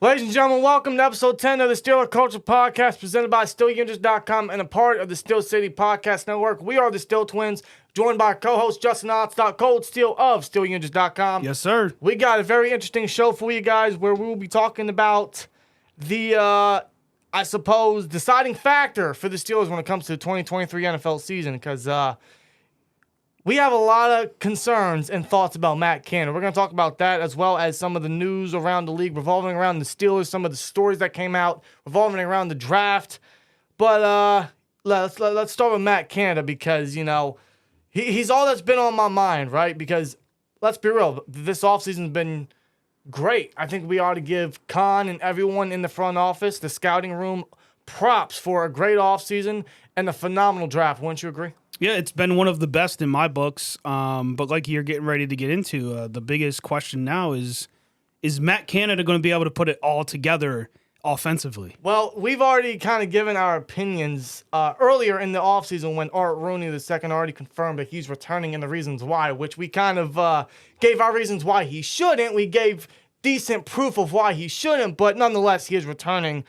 Ladies and gentlemen, welcome to episode 10 of the Steeler Culture Podcast presented by SteelTwins.com and a part of the Steel City Podcast Network. We are the SteelTwins, joined by co-host Justin Otstock, Cold Steel of SteelTwins.com. Yes, sir. We got a very interesting show for you guys where we will be talking about the, deciding factor for the Steelers when it comes to the 2023 NFL season because we have a lot of concerns and thoughts about Matt Canada. We're going to talk about that as well as some of the news around the league revolving around the Steelers, some of the stories that came out revolving around the draft. But let's start with Matt Canada because, you know, he's all that's been on my mind, right? Because let's be real, this offseason's been great. I think we ought to give Khan and everyone in the front office, the scouting room, props for a great offseason and a phenomenal draft. Wouldn't you agree? Yeah, it's been one of the best in my books. But like you're getting ready to get into, the biggest question now is Matt Canada going to be able to put it all together offensively? Well, we've already kind of given our opinions earlier in the offseason when Art Rooney II already confirmed that he's returning and the reasons why, which we kind of gave our reasons why he shouldn't. We gave decent proof of why he shouldn't, but nonetheless, he is returning.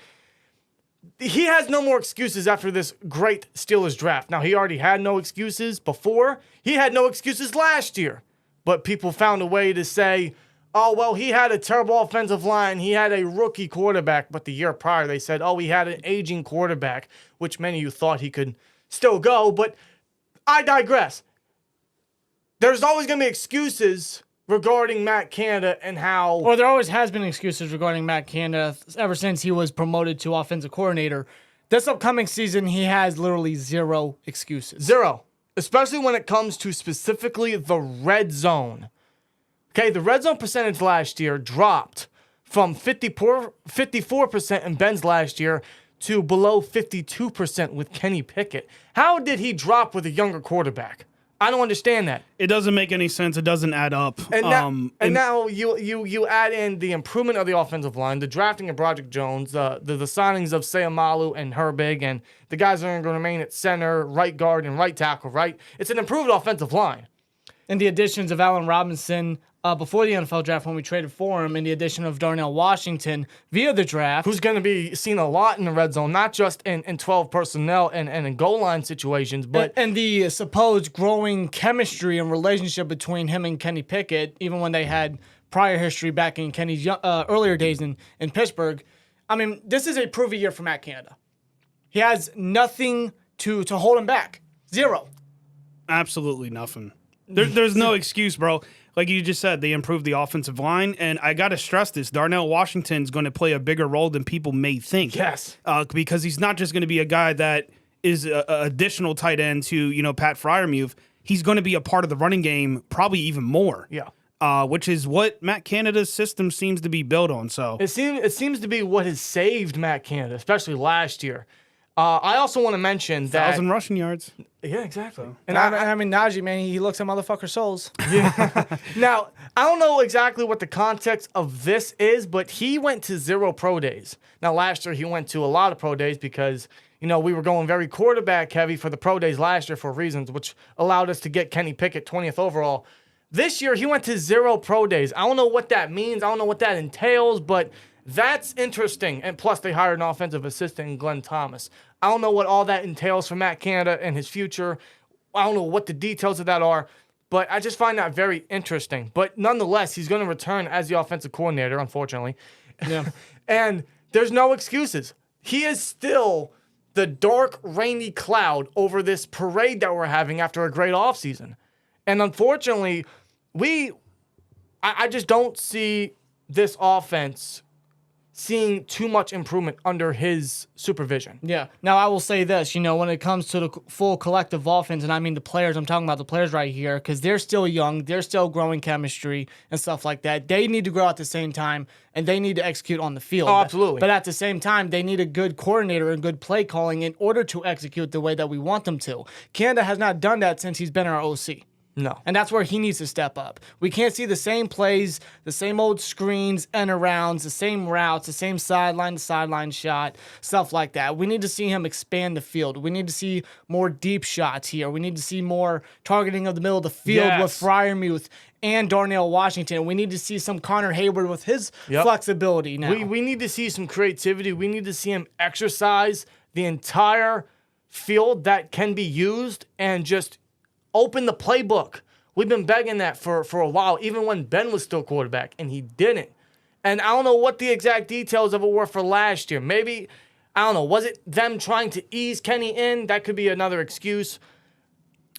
He has no more excuses after this great Steelers draft. Now, he already had no excuses before. He had no excuses last year. But people found a way to say, oh, well, he had a terrible offensive line. He had a rookie quarterback. But the year prior, they said, oh, he had an aging quarterback, which many of you thought he could still go. But I digress. There's always going to be excuses regarding Matt Canada and how... Or there always has been excuses regarding Matt Canada ever since he was promoted to offensive coordinator. This upcoming season, he has literally zero excuses. Zero. Especially when it comes to specifically the red zone. Okay, the red zone percentage last year dropped from 54% in Ben's last year to below 52% with Kenny Pickett. How did he drop with a younger quarterback? I don't understand that. It doesn't make any sense. It doesn't add up. And now you add in the improvement of the offensive line, the drafting of Broderick Jones, the signings of Sayamalu and Herbig, and the guys that are going to remain at center, right guard, and right tackle, right? It's an improved offensive line. And the additions of Allen Robinson before the NFL draft when we traded for him, and the addition of Darnell Washington via the draft. Who's going to be seen a lot in the red zone, not just in 12 personnel and in goal line situations, but... And the supposed growing chemistry and relationship between him and Kenny Pickett, even when they had prior history back in Kenny's earlier days in Pittsburgh. I mean, this is a prove year for Matt Canada. He has nothing to hold him back. Zero. Absolutely nothing. There's no excuse, bro. Like you just said, they improved the offensive line, and I got to stress this. Darnell Washington's going to play a bigger role than people may think. Yes. Because he's not just going to be a guy that is an additional tight end to, you know, Pat Freiermuth. He's going to be a part of the running game probably even more. Yeah. Which is what Matt Canada's system seems to be built on. So it seems to be what has saved Matt Canada, especially last year. I also want to mention that 1,000 rushing yards. Yeah, exactly. So. And I mean, Najee, man, he looks at motherfucker souls. Yeah. Now, I don't know exactly what the context of this is, but he went to 0 pro days. Now, last year he went to a lot of pro days because, you know, we were going very quarterback heavy for the pro days last year for reasons, which allowed us to get Kenny Pickett 20th overall. This year he went to 0 pro days. I don't know what that means. I don't know what that entails, but that's interesting. And plus, they hired an offensive assistant in Glenn Thomas. I don't know what all that entails for Matt Canada and his future. I don't know what the details of that are, but I just find that very interesting. But nonetheless, he's going to return as the offensive coordinator, unfortunately. Yeah. And there's no excuses. He is still the dark, rainy cloud over this parade that we're having after a great offseason. And unfortunately, I just don't see this offense seeing too much improvement under his supervision. Yeah. Now, I will say this, you know, when it comes to the full collective offense, and I mean the players, I'm talking about the players right here, because they're still young, they're still growing chemistry and stuff like that. They need to grow at the same time, and they need to execute on the field. Oh, absolutely. But at the same time, they need a good coordinator and good play calling in order to execute the way that we want them to. Canada has not done that since he's been our OC. No. And that's where he needs to step up. We can't see the same plays, the same old screens, end arounds, the same routes, the same sideline to sideline shot, stuff like that. We need to see him expand the field. We need to see more deep shots here. We need to see more targeting of the middle of the field with Freiermuth and Darnell Washington. We need to see some Connor Hayward with his flexibility now. We need to see some creativity. We need to see him exercise the entire field that can be used and just open the playbook. We've been begging that for a while, even when Ben was still quarterback, and he didn't. And I don't know what the exact details of it were for last year. Maybe, I don't know, was it them trying to ease Kenny in? That could be another excuse.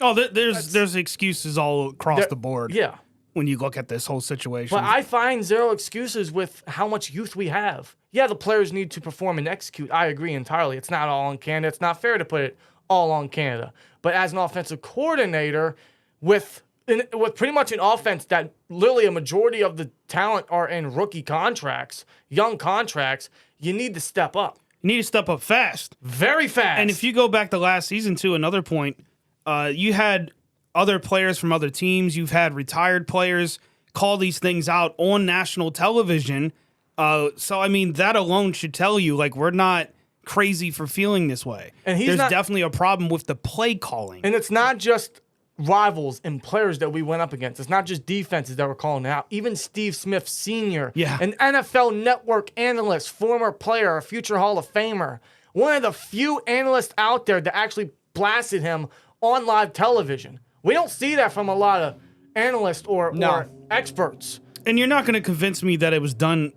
Oh, there's excuses all across the board. Yeah. When you look at this whole situation. But I find zero excuses with how much youth we have. Yeah, the players need to perform and execute. I agree entirely. It's not all on Canada. It's not fair to put it all on Canada. But as an offensive coordinator, with pretty much an offense that literally a majority of the talent are in rookie contracts, young contracts, you need to step up. You need to step up fast. Very fast. And if you go back to last season, too, another point, you had other players from other teams. You've had retired players call these things out on national television. So, I mean, that alone should tell you, like, we're not crazy for feeling this way. And there's definitely a problem with the play calling. And it's not just rivals and players that we went up against. It's not just defenses that were calling out. Even Steve Smith Sr., an NFL Network analyst, former player, a future Hall of Famer, one of the few analysts out there that actually blasted him on live television. We don't see that from a lot of analysts or experts. And you're not going to convince me that it was done,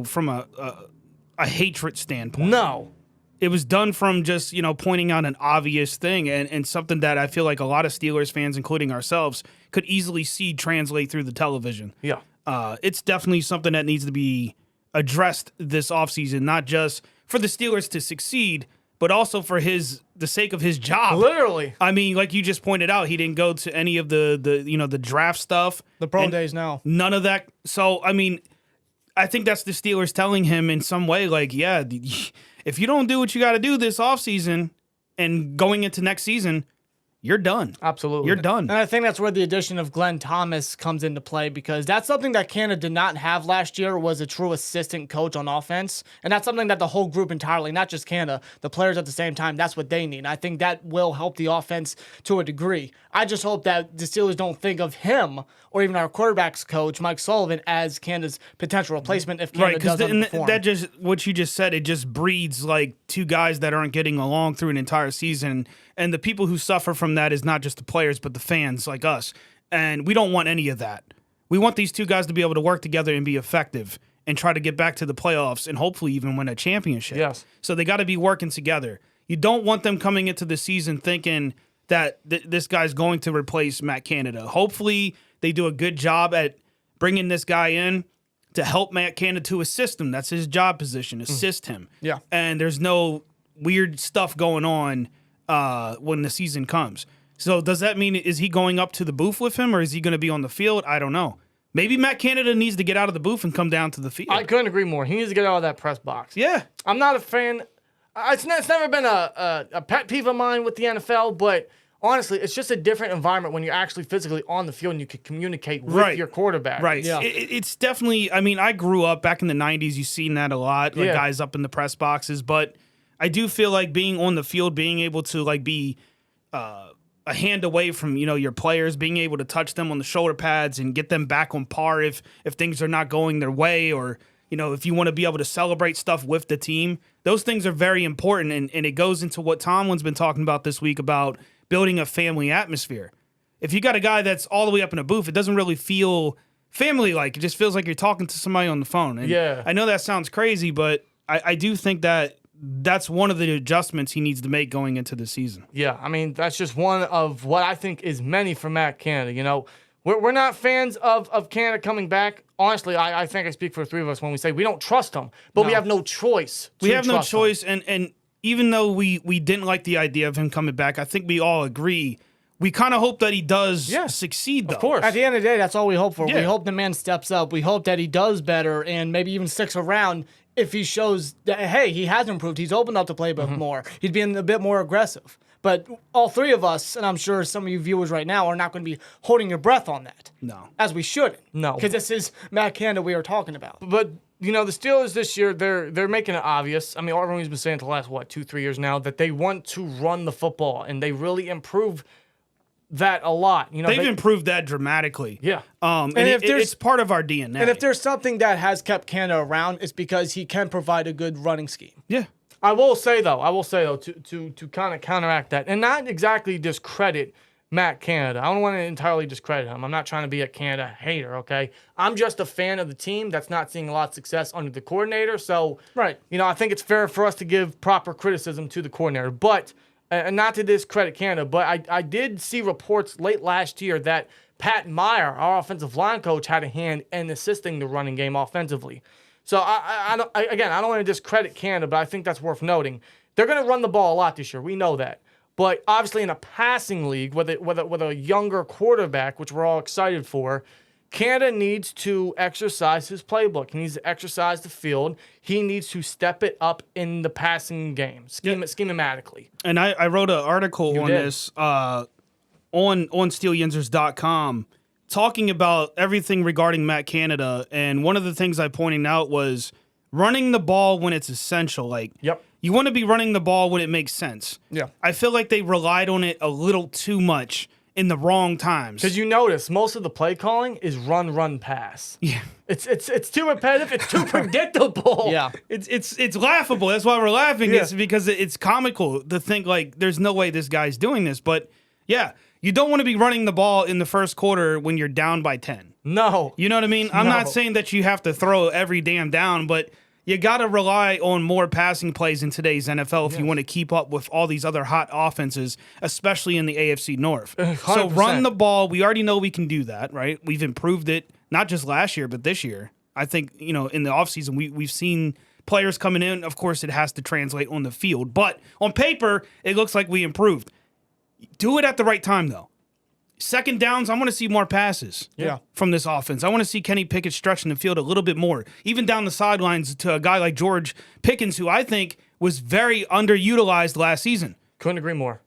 from a hatred standpoint. No. It was done from just, pointing out an obvious thing and something that I feel like a lot of Steelers fans, including ourselves, could easily see translate through the television. Yeah. It's definitely something that needs to be addressed this offseason, not just for the Steelers to succeed, but also for the sake of his job. Literally. I mean, like you just pointed out, he didn't go to any of the draft stuff. The pro days now. None of that. So, I mean, I think that's the Steelers telling him in some way, like, yeah, if you don't do what you got to do this offseason and going into next season, you're done. Absolutely. You're done. And I think that's where the addition of Glenn Thomas comes into play, because that's something that Canada did not have last year, was a true assistant coach on offense. And that's something that the whole group entirely, not just Canada, the players at the same time, that's what they need. And I think that will help the offense to a degree. I just hope that the Steelers don't think of him or even our quarterback's coach, Mike Sullivan, as Canada's potential replacement if Canada doesn't perform. That just, what you just said, it just breeds like two guys that aren't getting along through an entire season. And the people who suffer from that is not just the players, but the fans like us. And we don't want any of that. We want these two guys to be able to work together and be effective and try to get back to the playoffs and hopefully even win a championship. Yes. So they got to be working together. You don't want them coming into the season thinking that this guy's going to replace Matt Canada. Hopefully they do a good job at bringing this guy in to help Matt Canada, to assist him. That's his job position, assist him. Yeah. And there's no weird stuff going on when the season comes. So does that mean, is he going up to the booth with him, or is he going to be on the field? I don't know. Maybe Matt Canada needs to get out of the booth and come down to the field. I couldn't agree more. He needs to get out of that press box. Yeah. I'm not a fan. It's never been a pet peeve of mine with the NFL, but honestly, it's just a different environment when you're actually physically on the field and you can communicate with your quarterback. Right. Yeah. It's definitely, I mean, I grew up back in the 90s. You've seen that a lot, like guys up in the press boxes. But I do feel like being on the field, being able to like be a hand away from, your players, being able to touch them on the shoulder pads and get them back on par if things are not going their way, or, if you want to be able to celebrate stuff with the team. Those things are very important. And it goes into what Tomlin's been talking about this week about building a family atmosphere. If you got a guy that's all the way up in a booth, it doesn't really feel family-like. It just feels like you're talking to somebody on the phone. And I know that sounds crazy, but I do think that's one of the adjustments he needs to make going into the season. Yeah, I mean, that's just one of what I think is many for Matt Canada. We're not fans of Canada coming back. Honestly, I think I speak for the three of us when we say we don't trust him, but we have no choice. We have no choice, and even though we didn't like the idea of him coming back, I think we all agree. We kind of hope that he does succeed, though. Of course. At the end of the day, that's all we hope for. Yeah. We hope the man steps up. We hope that he does better and maybe even sticks around if he shows that, hey, he has improved. He's opened up the playbook more. He's being a bit more aggressive. But all three of us, and I'm sure some of you viewers right now, are not going to be holding your breath on that. No. As we shouldn't. No. Because this is Matt Canada we are talking about. But the Steelers this year, they're making it obvious. I mean, Art Rooney's been saying for the last 2-3 years now that they want to run the football, and they really improve that a lot. They've improved that dramatically. Yeah. And it's part of our DNA. And if there's something that has kept Canada around, it's because he can provide a good running scheme. Yeah. I will say though, to kind of counteract that, and not exactly discredit Matt Canada. I don't want to entirely discredit him. I'm not trying to be a Canada hater, okay? I'm just a fan of the team that's not seeing a lot of success under the coordinator. So, right. I think it's fair for us to give proper criticism to the coordinator. But, and not to discredit Canada, but I did see reports late last year that Pat Meyer, our offensive line coach, had a hand in assisting the running game offensively. So, I don't want to discredit Canada, but I think that's worth noting. They're going to run the ball a lot this year. We know that. But obviously in a passing league with a younger quarterback, which we're all excited for, Canada needs to exercise his playbook. He needs to exercise the field. He needs to step it up in the passing game, schematically. And I wrote an article on this on SteelTwins.com talking about everything regarding Matt Canada. And one of the things I pointed out was running the ball when it's essential. Yep. You want to be running the ball when it makes sense. Yeah. I feel like they relied on it a little too much in the wrong times. Because you notice most of the play calling is run, pass. Yeah. It's too repetitive. It's too predictable. Yeah. It's laughable. That's why we're laughing. Yeah. It's because it's comical to think there's no way this guy's doing this. But yeah, you don't want to be running the ball in the first quarter when you're down by 10. No. You know what I mean? I'm not saying that you have to throw every damn down, but you got to rely on more passing plays in today's NFL if you want to keep up with all these other hot offenses, especially in the AFC North. 100%. So run the ball. We already know we can do that, right? We've improved it, not just last year, but this year. I think, in the offseason, we've seen players coming in. Of course, it has to translate on the field. But on paper, it looks like we improved. Do it at the right time, though. Second downs, I want to see more passes from this offense. I want to see Kenny Pickett stretching the field a little bit more, even down the sidelines to a guy like George Pickens, who I think was very underutilized last season. Couldn't agree more.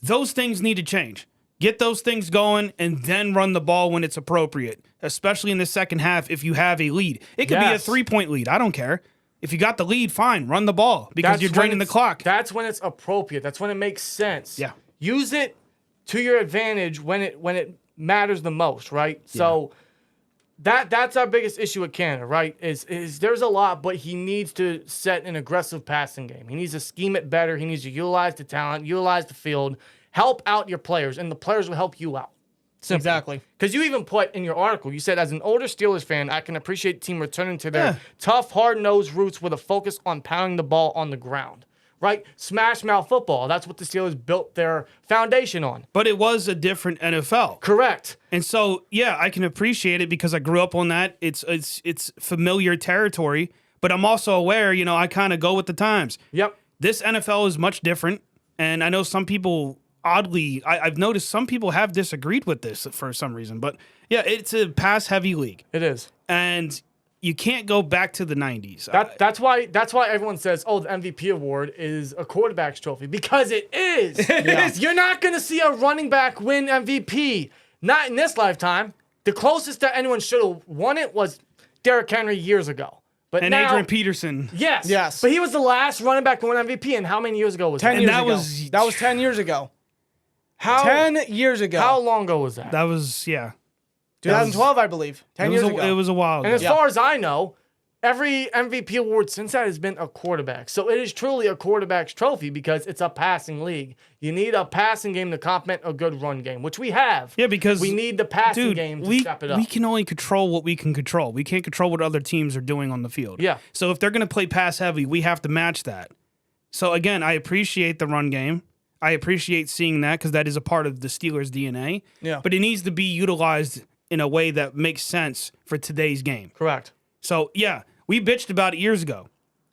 Those things need to change. Get those things going and then run the ball when it's appropriate, especially in the second half if you have a lead. It could be a 3-point lead. I don't care. If you got the lead, fine, run the ball because you're draining the clock. That's when it's appropriate. That's when it makes sense. Yeah. Use it to your advantage when it matters the most, right? Yeah. So that's our biggest issue with Canada, right? Is there's a lot, but he needs to set an aggressive passing game. He needs to scheme it better. He needs to utilize the talent, utilize the field, help out your players, and the players will help you out. Simply. Exactly. Because you even put in your article, you said, as an older Steelers fan, I can appreciate the team returning to their tough, hard-nosed roots with a focus on pounding the ball on the ground. Right? Smash mouth football. That's what the Steelers built their foundation on. But it was a different NFL. Correct. And so, yeah, I can appreciate it because I grew up on that. It's familiar territory, but I'm also aware, I kind of go with the times. Yep. This NFL is much different, and I know some people, oddly, I've noticed some people have disagreed with this for some reason, but yeah, it's a pass-heavy league. It is. And you can't go back to the 90s. That's why everyone says, the MVP award is a quarterback's trophy. Because it is. It is. You're not going to see a running back win MVP. Not in this lifetime. The closest that anyone should have won it was Derrick Henry years ago. And now, Adrian Peterson. Yes. But he was the last running back to win MVP, and how many years ago was that? 10 years ago. That was 10 years ago. 10 years ago. How long ago was that? That was, 2012, I believe. 10 years ago. It was a while ago. And as far as I know, every MVP award since that has been a quarterback. So it is truly a quarterback's trophy because it's a passing league. You need a passing game to complement a good run game, which we have. Yeah, because we need the passing game to step it up. We can only control what we can control. We can't control what other teams are doing on the field. Yeah. So if they're going to play pass heavy, we have to match that. So again, I appreciate the run game. I appreciate seeing that because that is a part of the Steelers' DNA. Yeah. But it needs to be utilized in a way that makes sense for today's game. Correct. So, yeah, we bitched about it years ago.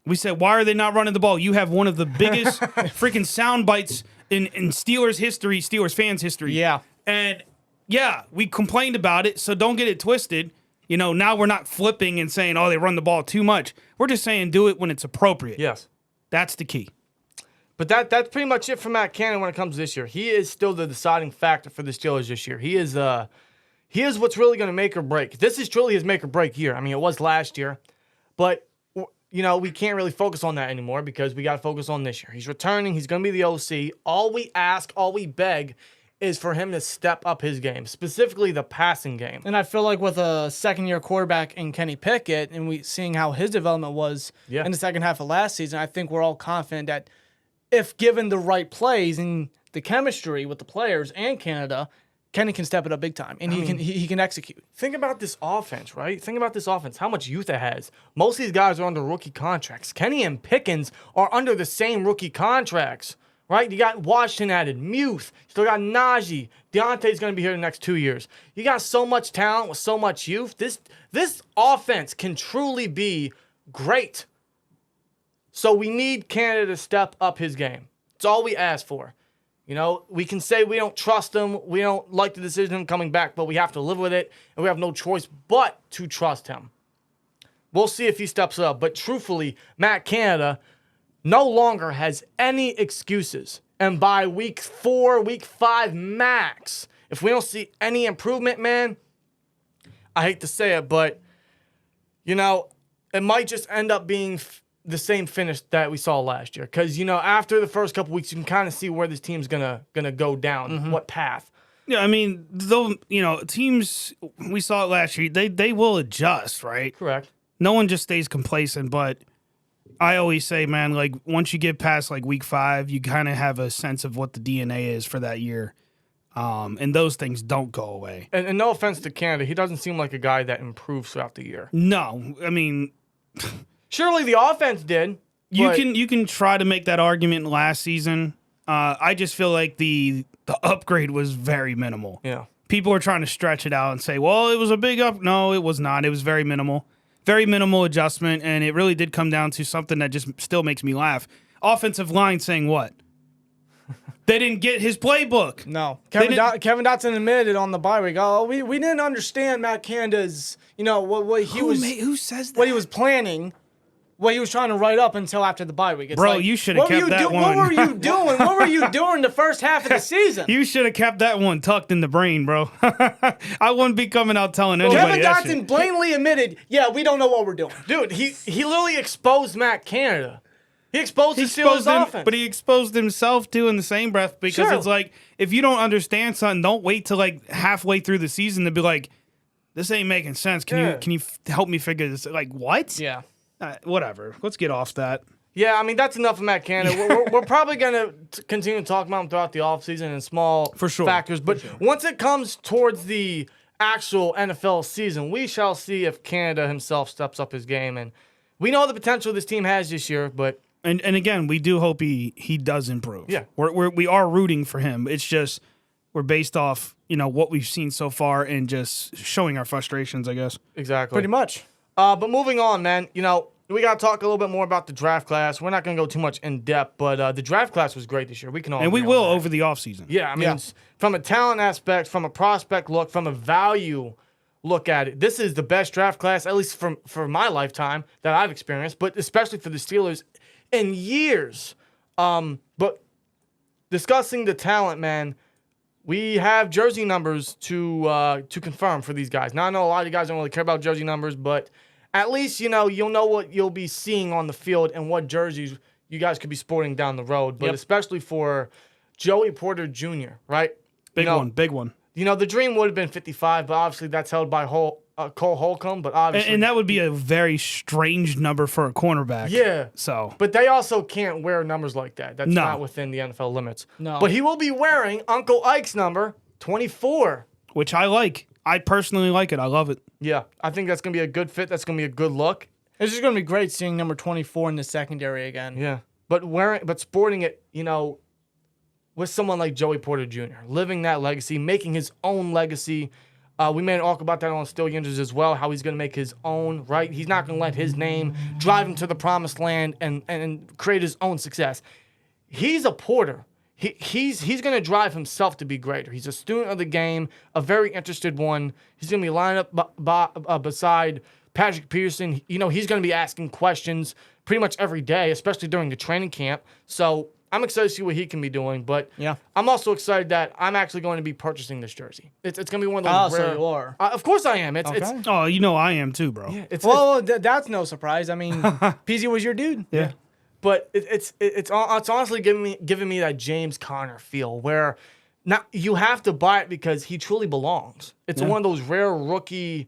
We said, why are they not running the ball? You have one of the biggest freaking sound bites in Steelers history, Steelers fans' history. Yeah. And, yeah, we complained about it, so don't get it twisted. Now we're not flipping and saying, they run the ball too much. We're just saying do it when it's appropriate. Yes. That's the key. But that's pretty much it for Matt Canada when it comes to this year. He is still the deciding factor for the Steelers this year. He is what's really going to make or break. This is truly his make or break year. I mean, it was last year, but we can't really focus on that anymore because we got to focus on this year. He's returning. He's going to be the OC. All we ask, all we beg is for him to step up his game, specifically the passing game. And I feel like with a second-year quarterback in Kenny Pickett and seeing how his development was in the second half of last season, I think we're all confident that if given the right plays and the chemistry with the players and Canada, Kenny can step it up big time, and he can execute. Think about this offense, right? Think about this offense, how much youth it has. Most of these guys are under rookie contracts. Kenny and Pickens are under the same rookie contracts, right? You got Washington added, Muth, still got Najee. Deontay's going to be here the next 2 years. You got so much talent with so much youth. This offense can truly be great. So we need Canada to step up his game. It's all we ask for. We can say we don't trust him, we don't like the decision of him coming back, but we have to live with it, and we have no choice but to trust him. We'll see if he steps up, but truthfully, Matt Canada no longer has any excuses. And by week 4, week 5 max, if we don't see any improvement, man, I hate to say it, but, it might just end up being the same finish that we saw last year. Because, after the first couple weeks, you can kind of see where this team's gonna go down, what path. Yeah, I mean, though, teams, we saw it last year, they will adjust, right? Correct. No one just stays complacent, but I always say, man, like, once you get past, like, week 5, you kind of have a sense of what the DNA is for that year. And those things don't go away. And no offense to Canada, he doesn't seem like a guy that improves throughout the year. No, I mean... Surely the offense did. You can try to make that argument last season. I just feel like the upgrade was very minimal. Yeah. People are trying to stretch it out and say, well, it was a big up. No, it was not. It was very minimal. Very minimal adjustment, and it really did come down to something that just still makes me laugh. Offensive line saying what? They didn't get his playbook. No. Kevin Dotson admitted on the bye week, we didn't understand Matt Canada's, what he who says that? What he was planning. What he was trying to write up until after the bye week. It's Bro, you should have kept that one. What were you doing? What were you doing the first half of the season? You should have kept that one tucked in the brain, bro. I wouldn't be coming out telling anybody Kevin Dotson blatantly admitted, we don't know what we're doing. Dude, he literally exposed Matt Canada. He exposed the Steelers offense. But he exposed himself, too, in the same breath, because it's like, if you don't understand something, don't wait till, like, halfway through the season to be like, this ain't making sense. Can you help me figure this? Like, what? Yeah. Whatever. Let's get off that. Yeah, I mean, that's enough of Matt Canada. We're probably going to continue to talk about him throughout the offseason and small factors. But once it comes towards the actual NFL season, we shall see if Canada himself steps up his game. And we know the potential this team has this year, but... And again, we do hope he does improve. Yeah. We are rooting for him. It's just we're based off, what we've seen so far and just showing our frustrations, I guess. Exactly. Pretty much. But moving on, man, we got to talk a little bit more about the draft class. We're not going to go too much in depth, but the draft class was great this year. We can all And we agree will on that. over the offseason. Yeah, I mean, from a talent aspect, from a prospect look, from a value look at it, this is the best draft class, at least for my lifetime, that I've experienced, but especially for the Steelers in years. But discussing the talent, man, we have jersey numbers to confirm for these guys. Now, I know a lot of you guys don't really care about jersey numbers, but at least, you'll know what you'll be seeing on the field and what jerseys you guys could be sporting down the road. But especially for Joey Porter Jr., right? Big one. The dream would have been 55, but obviously that's held by Cole Holcomb. But obviously, and that would be a very strange number for a cornerback. Yeah. So, but they also can't wear numbers like that. That's not within the NFL limits. No. But he will be wearing Uncle Ike's number, 24. Which I like. I personally like it. I love it. Yeah, I think that's going to be a good fit. That's going to be a good look. It's just going to be great seeing number 24 in the secondary again. Yeah. But sporting it, with someone like Joey Porter Jr., living that legacy, making his own legacy. We made an article about that on Steel Yinzers as well, how he's going to make his own, right? He's not going to let his name drive him to the promised land and create his own success. He's a Porter. He's going to drive himself to be greater. He's a student of the game, a very interested one. He's going to be lined up beside Patrick Peterson. He's going to be asking questions pretty much every day, especially during the training camp. So I'm excited to see what he can be doing, but Yeah. I'm also excited that I'm actually going to be purchasing this jersey. It's going to be one of those rare. So you are. Of course I am. It's Oh, you know I am too, bro. yeah, it's Well, that's no surprise. I mean, PZ was your dude. Yeah. but it's honestly giving me that James Conner feel where now you have to buy it because he truly belongs. It's one of those rare rookie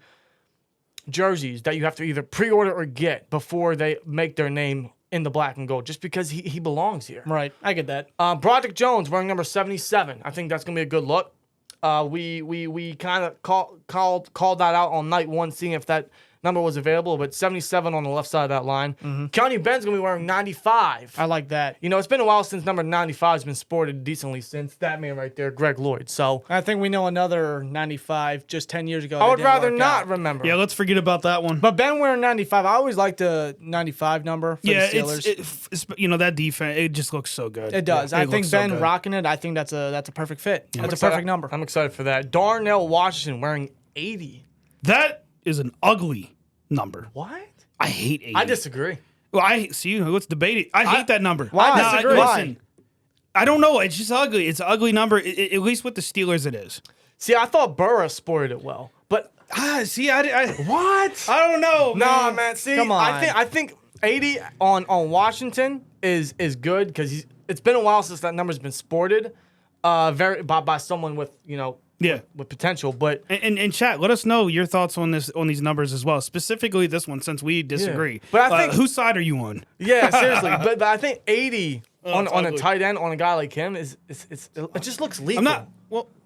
jerseys that you have to either pre-order or get before they make their name in the black and gold, just because he belongs here. Right. I get that. Broderick Jones wearing number 77. I think that's gonna be a good look. We kind of called that out on night one, seeing if that number was available, but 77 on the left side of that line. Keanu Ben's going to be wearing 95. I like that. You know, it's been a while since number 95 has been sported decently since that man right there, Greg Lloyd. So I think we know another 95 just 10 years ago. I would rather not remember. Yeah, let's forget about that one. But Ben wearing 95, I always liked the 95 number for the Steelers. It's you know, that defense, it just looks so good. It does. Yeah, I think looks so Ben good. rocking it. I think that's a perfect fit. That's a excited- perfect number. I'm excited for that. Darnell Washington wearing 80. That is an ugly number. What? I hate 80. I disagree. Well, let's debate it. I hate that number. Why? No, Disagree. listen, I don't know. It's just ugly. It's an ugly number. At least with the Steelers, it is. See, I thought Burra sported it well, but See, what? I don't know. Nah, man. See, Come on. I think 80 on Washington is good because it's been a while since that number's been sported, by someone with Yeah. with potential. But And chat, let us know your thoughts on these numbers as well. Specifically this one, since we disagree. But I think- whose side are you on? yeah, seriously. but I think 80 on it's a ugly. tight end on a guy like him it just looks lethal.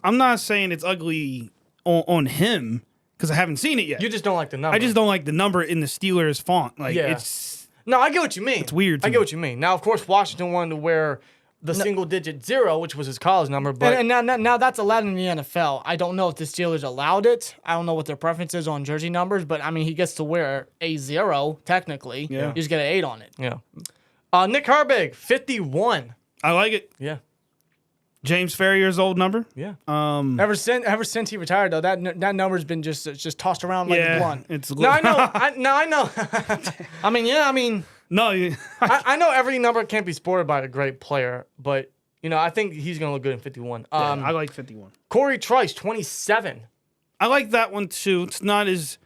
I'm not saying it's ugly on him because I haven't seen it yet. You just don't like the number. I just don't like the number in the Steelers font. Like Yeah. it's No, I get what you mean. It's weird to I get me. what you mean. Now, of course, Washington wanted to wear the single-digit 0, which was his college number. But And now that's allowed in the NFL. I don't know if the Steelers allowed it. I don't know what their preference is on jersey numbers, but I mean, he gets to wear a 0 technically. Yeah. You just get an 8 on it. yeah, Nick Herbig, 51. I like it. Yeah, James Ferrier's old number. yeah. Ever since he retired though, that number's been just tossed around like a blunt. It's No, I know. I know. I mean, no. I know every number can't be sported by a great player, but I think he's gonna look good in 51. I like 51. Corey Trice, 27. I like that one too. It's not as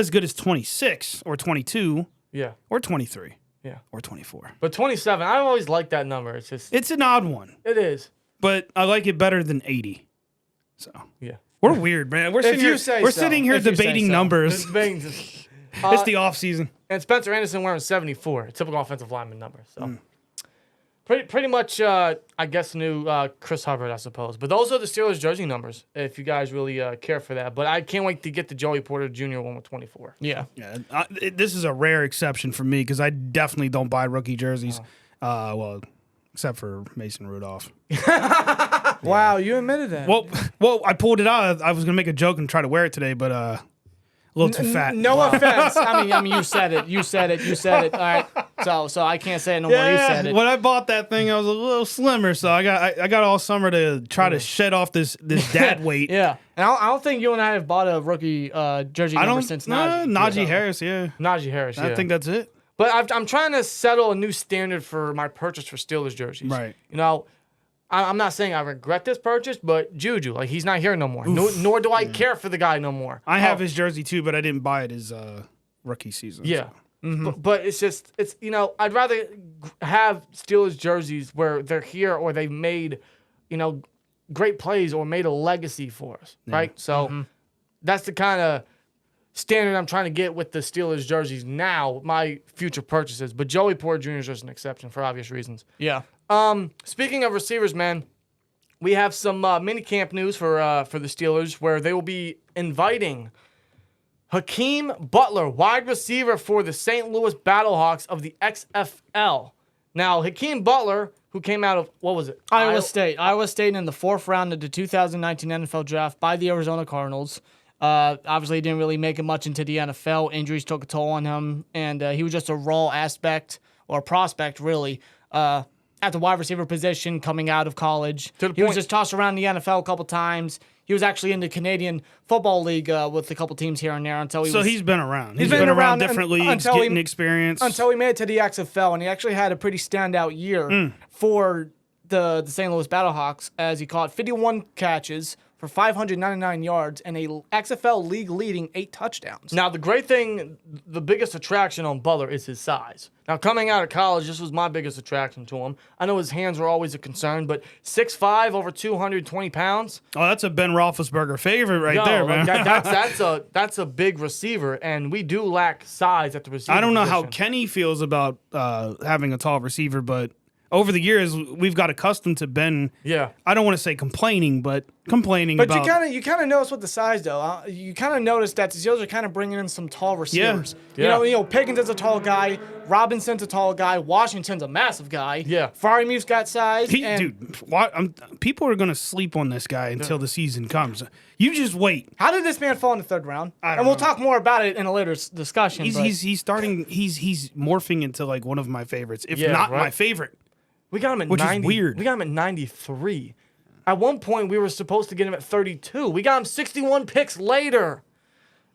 good as 26 or 22 Yeah, or 23 yeah. or 24. But 27, I always liked that number. It's just It's an odd one, it is. but I like it better than 80. So Yeah. we're weird, man. We're sitting you here, say we're so. sitting here If you say debating so. numbers. It's It's the off season. And Spencer Anderson wearing 74, a typical offensive lineman number. So pretty much, I guess, new Chris Hubbard, I suppose. But those are the Steelers jersey numbers, if you guys really care for that. But I can't wait to get the Joey Porter Jr. one with 24. yeah. Yeah, this is a rare exception for me because I definitely don't buy rookie jerseys. Well, except for Mason Rudolph. Wow, you admitted that. Well, I pulled it out. I was gonna make a joke and try to wear it today, but a little too fat. No offense. I mean, you said it. You said it. All right. So I can't say it no more. You said it. When I bought that thing, I was a little slimmer, so I got all summer to try to shed off this dad weight. Yeah. And I don't think you and I have bought a rookie jersey I number don't since Najee Najee. Harris. Yeah, Najee Harris, yeah. I think that's it. But I'm trying to settle a new standard for my purchase for Steelers jerseys. Right. I'm not saying I regret this purchase, but Juju, like, he's not here no more. Nor do I care for the guy no more. I have his jersey too, but I didn't buy it his rookie season. Yeah. so. But it's just, I'd rather have Steelers jerseys where they're here or they've made, great plays or made a legacy for us, right? So that's the kind of standard I'm trying to get with the Steelers jerseys now, with my future purchases. But Joey Porter Jr. is just an exception for obvious reasons. Yeah. Speaking of receivers, man, we have some mini camp news for the Steelers where they will be inviting Hakeem Butler, wide receiver for the St. Louis Battlehawks of the XFL. Now, Hakeem Butler, who came out of, what was it? Iowa State in the 4th round of the 2019 NFL draft by the Arizona Cardinals. Obviously, he didn't really make it much into the NFL. Injuries took a toll on him, and he was just a raw aspect or prospect, really, at the wide receiver position coming out of college. He was just tossed around the NFL a couple times. He was actually in the Canadian Football League with a couple teams here and there until he So was... he's been around. He's been around different leagues, getting experience. Until he made it to the XFL, and he actually had a pretty standout year for the St. Louis Battlehawks, as he caught 51 catches for 599 yards and a XFL league-leading 8 touchdowns. Now, the great thing, the biggest attraction on Butler is his size. Now, coming out of college, this was my biggest attraction to him. I know his hands were always a concern, but 6'5", over 220 pounds. Oh, that's a Ben Roethlisberger favorite there, man. That's a big receiver, and we do lack size at the receiver I don't know how position. Kenny feels about having a tall receiver, but over the years, we've got accustomed to Ben. Yeah. I don't want to say complaining, but complaining But about. you kind of notice with the size though. You kind of notice that the Steelers are kind of bringing in some tall receivers. Yeah. You know, Pickens is a tall guy. Robinson's a tall guy. Washington's a massive guy. Yeah. Freiermuth's got size. People are going to sleep on this guy until the season comes. You just wait. How did this man fall in the 3rd round? I don't and we'll know. talk more about it in a later discussion. He's starting. He's morphing into like one of my favorites, if not my favorite. We got him at Which 90. is weird. We got him at 93. At one point, we were supposed to get him at 32. We got him 61 picks later.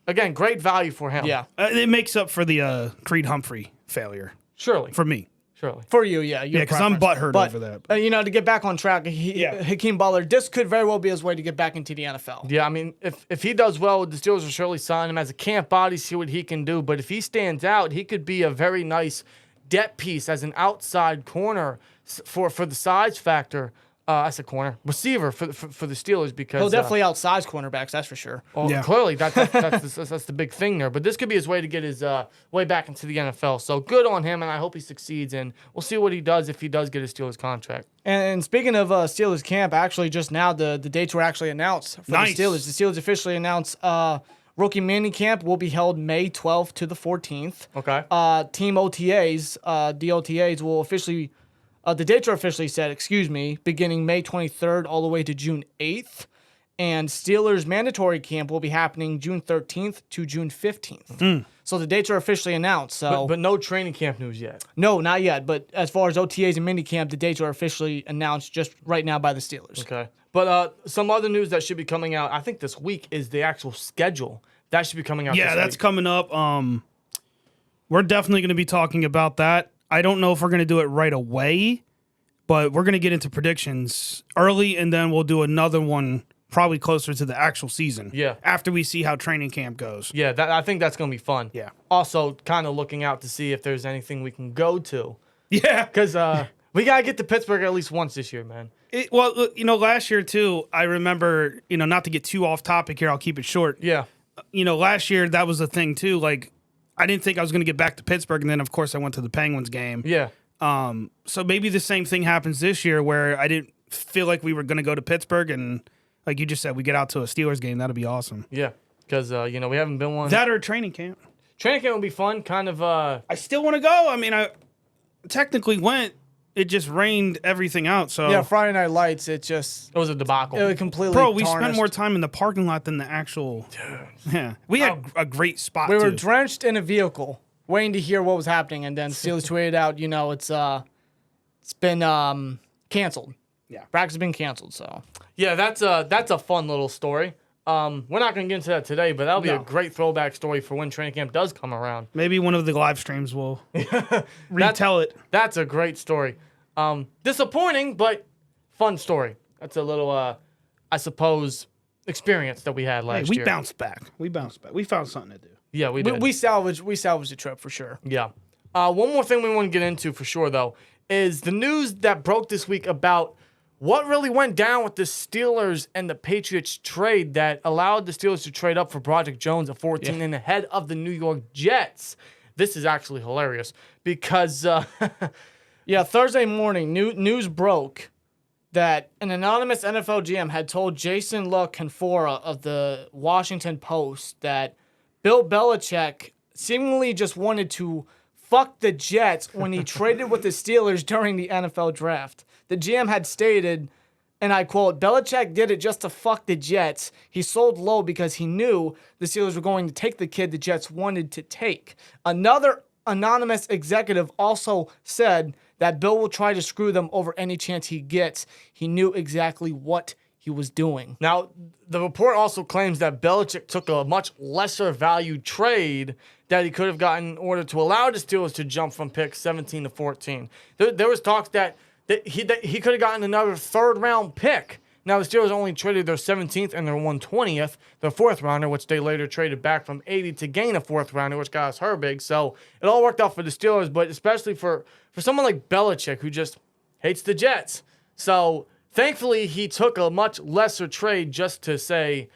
Again, great value for him. Yeah. It makes up for the Creed Humphrey failure Surely. for me. Surely. For you, yeah. Yeah, because I'm butthurt over that. To get back on track, Hakeem Butler, this could very well be his way to get back into the NFL. Yeah, I mean, if he does well, the Steelers will surely sign him as a camp body, see what he can do. But if he stands out, he could be a very nice depth piece as an outside corner for the size factor. As a corner receiver for the Steelers, because He'll definitely outsize cornerbacks, that's for sure. Well, clearly that's the big thing there. But this could be his way to get his way back into the NFL. So good on him, and I hope he succeeds. And we'll see what he does if he does get a Steelers contract. And speaking of Steelers camp, actually just now the dates were actually announced for the Steelers. The Steelers officially announced rookie mini camp will be held May 12th to the 14th. Okay. Team OTAs, the OTAs will officially. The dates are officially set, beginning May 23rd all the way to June 8th. And Steelers mandatory camp will be happening June 13th to June 15th. So the dates are officially announced. So, But no training camp news yet. No, not yet. But as far as OTAs and minicamp, the dates are officially announced just right now by the Steelers. Okay. But some other news that should be coming out, I think this week, is the actual schedule. That should be coming out this week. Yeah, that's coming up. We're definitely going to be talking about that. I don't know if we're going to do it right away, but we're going to get into predictions early, and then we'll do another one probably closer to the actual season. Yeah. After we see how training camp goes. Yeah, I think that's going to be fun. Yeah. Also, kind of looking out to see if there's anything we can go to. Yeah. Because we got to get to Pittsburgh at least once this year, man. Last year, too, I remember, not to get too off topic here, I'll keep it short. Yeah. Last year, that was the thing, too. Like, I didn't think I was going to get back to Pittsburgh, and then, of course, I went to the Penguins game. Yeah. So maybe the same thing happens this year where I didn't feel like we were going to go to Pittsburgh, and like you just said, we get out to a Steelers game. That'd be awesome. Yeah. Because, we haven't been one. That or training camp. Training camp would be fun. Kind of. I still want to go. I mean, I technically went. It just rained everything out. So Yeah, Friday Night Lights, it was a debacle. was completely Bro, we tarnished. spent more time in the parking lot than the actual. Yeah. We had a great spot, We were too. drenched in a vehicle, waiting to hear what was happening, and then Steelers tweeted out, it's been canceled. Yeah. Practice has been canceled, so. Yeah, that's a fun little story. We're not going to get into that today, but that'll be a great throwback story for when training camp does come around. Maybe one of the live streams will retell it. That's a great story. Disappointing, but fun story. That's a little, I suppose, experience that we had last We year. bounced back. We found something to do. Yeah, we did. We salvaged the trip for sure. Yeah. One more thing we want to get into for sure, though, is the news that broke this week about what really went down with the Steelers and the Patriots trade that allowed the Steelers to trade up for Broderick Jones at 14 and ahead of the New York Jets. This is actually hilarious because... Yeah, Thursday morning, news broke that an anonymous NFL GM had told Jason La Canfora of the Washington Post that Bill Belichick seemingly just wanted to fuck the Jets when he traded with the Steelers during the NFL draft. The GM had stated, and I quote, Belichick did it just to fuck the Jets. He sold low because he knew the Steelers were going to take the kid the Jets wanted to take. Another anonymous executive also said that Bill will try to screw them over any chance he gets. He knew exactly what he was doing. Now, the report also claims that Belichick took a much lesser value trade that he could have gotten in order to allow the Steelers to jump from pick 17 to 14. There was talks that he could have gotten another third-round pick. Now, the Steelers only traded their 17th and their 120th, their fourth-rounder, which they later traded back from 80 to gain a fourth-rounder, which got us Herbig. So it all worked out for the Steelers, but especially for someone like Belichick, who just hates the Jets. So thankfully, he took a much lesser trade just to say,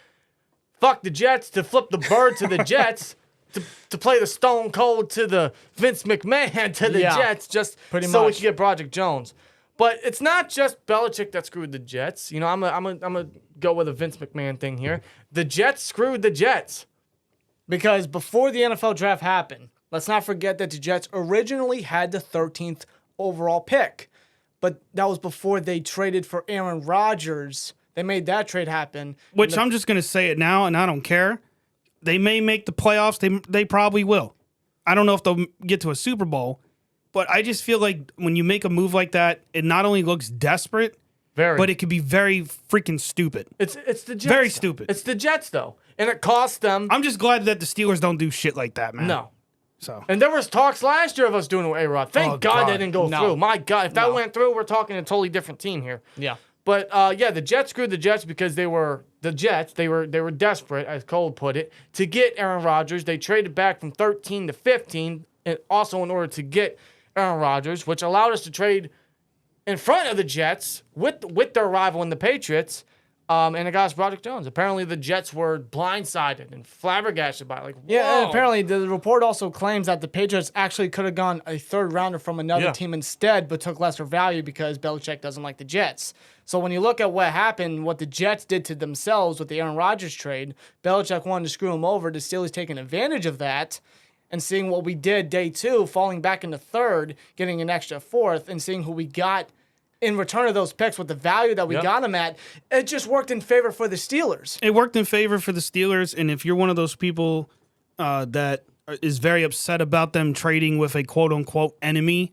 fuck the Jets, to flip the bird to the Jets, to play the Stone Cold to the Vince McMahon to the Jets, just pretty so we much. could get Broderick Jones. But it's not just Belichick that screwed the Jets. You know, I'm gonna go with a Vince McMahon thing here. The Jets screwed the Jets. Because before the NFL draft happened, let's not forget that the Jets originally had the 13th overall pick. But that was before they traded for Aaron Rodgers. They made that trade happen. Which I'm just going to say it now, and I don't care. They may make the playoffs. They probably will. I don't know if they'll get to a Super Bowl, but I just feel like when you make a move like that, it not only looks desperate, but it could be very freaking stupid. It's the Jets. Very stupid. It's the Jets, though. And it cost them. I'm just glad that the Steelers don't do shit like that, man. No. So. And there was talks last year of us doing it with A-Rod. Thank God they didn't go through. My God, if that went through, we're talking a totally different team here. Yeah. But the Jets screwed the Jets because they were the Jets. They were desperate, as Cole put it, to get Aaron Rodgers. They traded back from 13 to 15, and also in order to get Aaron Rodgers, which allowed us to trade in front of the Jets with their rival in the Patriots. And it got us Broderick Jones. Apparently, the Jets were blindsided and flabbergasted by it. Like, yeah, and apparently the report also claims that the Patriots actually could have gone a third rounder from another team instead, but took lesser value because Belichick doesn't like the Jets. So when you look at what happened, what the Jets did to themselves with the Aaron Rodgers trade, Belichick wanted to screw him over. The Steelers taking advantage of that and seeing what we did day two, falling back into third, getting an extra fourth, and seeing who we got in return of those picks with the value that we got them at, it just worked in favor for the Steelers. It worked in favor for the Steelers, and if you're one of those people that is very upset about them trading with a quote-unquote enemy,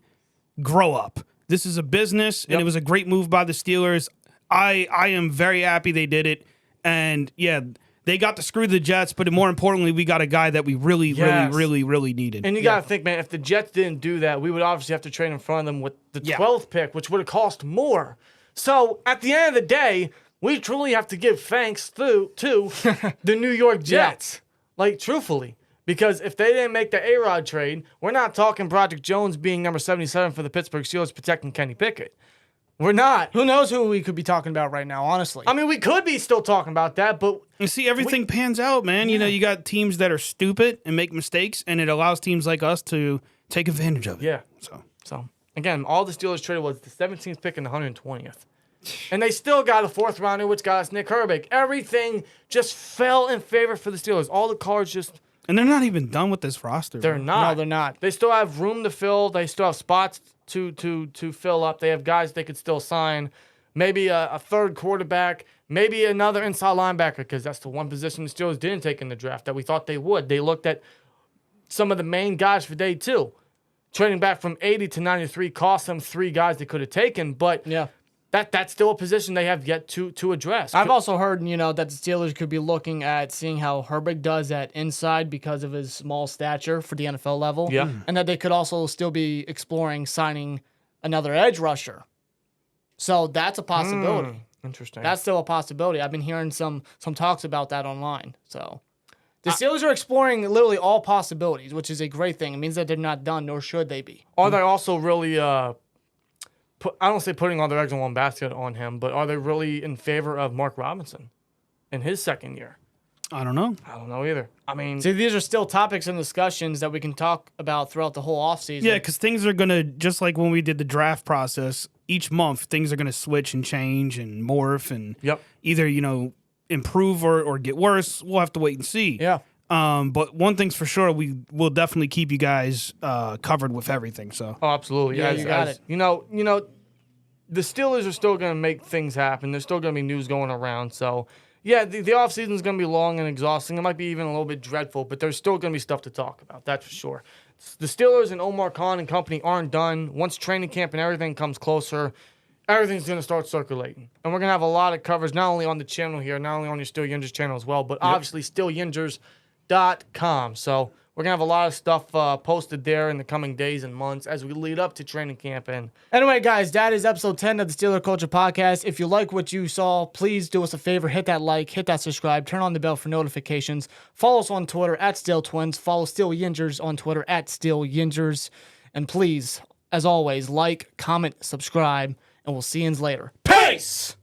grow up. This is a business, and it was a great move by the Steelers. I am very happy they did it, and they got to screw the Jets, but more importantly, we got a guy that we really needed. And you got to think, man, if the Jets didn't do that, we would obviously have to trade in front of them with the 12th pick, which would have cost more. So at the end of the day, we truly have to give thanks to the New York Jets. Like, truthfully. Because if they didn't make the A-Rod trade, we're not talking Broderick Jones being number 77 for the Pittsburgh Steelers protecting Kenny Pickett. We're not. Who knows who we could be talking about right now, honestly. I mean, we could be still talking about that, but... You see, everything pans out, man. You know, you got teams that are stupid and make mistakes, and it allows teams like us to take advantage of it. Yeah. So again, all the Steelers traded was the 17th pick and the 120th. And they still got a fourth rounder, which got us Nick Herbig. Everything just fell in favor for the Steelers. All the cards just... And they're not even done with this roster. They're not. No, they're not. They still have room to fill. They still have spots to fill up. They have guys they could still sign. Maybe a third quarterback. Maybe another inside linebacker, because that's the one position the Steelers didn't take in the draft that we thought they would. They looked at some of the main guys for day two. Trading back from 80 to 93 cost them 3 guys they could have taken, but that's still a position they have yet to address. I've also heard, that the Steelers could be looking at seeing how Herbig does at inside because of his small stature for the NFL level. Yeah. And that they could also still be exploring signing another edge rusher. So that's a possibility. Interesting. That's still a possibility. I've been hearing some talks about that online. So the Steelers are exploring literally all possibilities, which is a great thing. It means that they're not done, nor should they be. Are they also really... I don't say putting all their eggs in one basket on him, but are they really in favor of Mark Robinson in his second year? I don't know. I don't know either. I mean... See, these are still topics and discussions that we can talk about throughout the whole offseason. Yeah, because things are going to, just like when we did the draft process, each month things are going to switch and change and morph and either, improve or get worse. We'll have to wait and see. Yeah. But one thing's for sure, we will definitely keep you guys covered with everything. So. Oh, absolutely. Yeah, you got it. The Steelers are still going to make things happen. There's still going to be news going around. So, yeah, the offseason is going to be long and exhausting. It might be even a little bit dreadful, but there's still going to be stuff to talk about. That's for sure. The Steelers and Omar Khan and company aren't done. Once training camp and everything comes closer, everything's going to start circulating. And we're going to have a lot of coverage, not only on the channel here, not only on your Steel Yingers channel as well, but obviously SteelYingers.com. So we're going to have a lot of stuff posted there in the coming days and months as we lead up to training camp. And anyway, guys, that is episode 10 of the Steeler Culture Podcast. If you like what you saw, please do us a favor. Hit that like, hit that subscribe, turn on the bell for notifications. Follow us on Twitter at SteelTwins. Follow Steel Yingers on Twitter at Steel Yingers. And please, as always, like, comment, subscribe, and we'll see you later. Peace!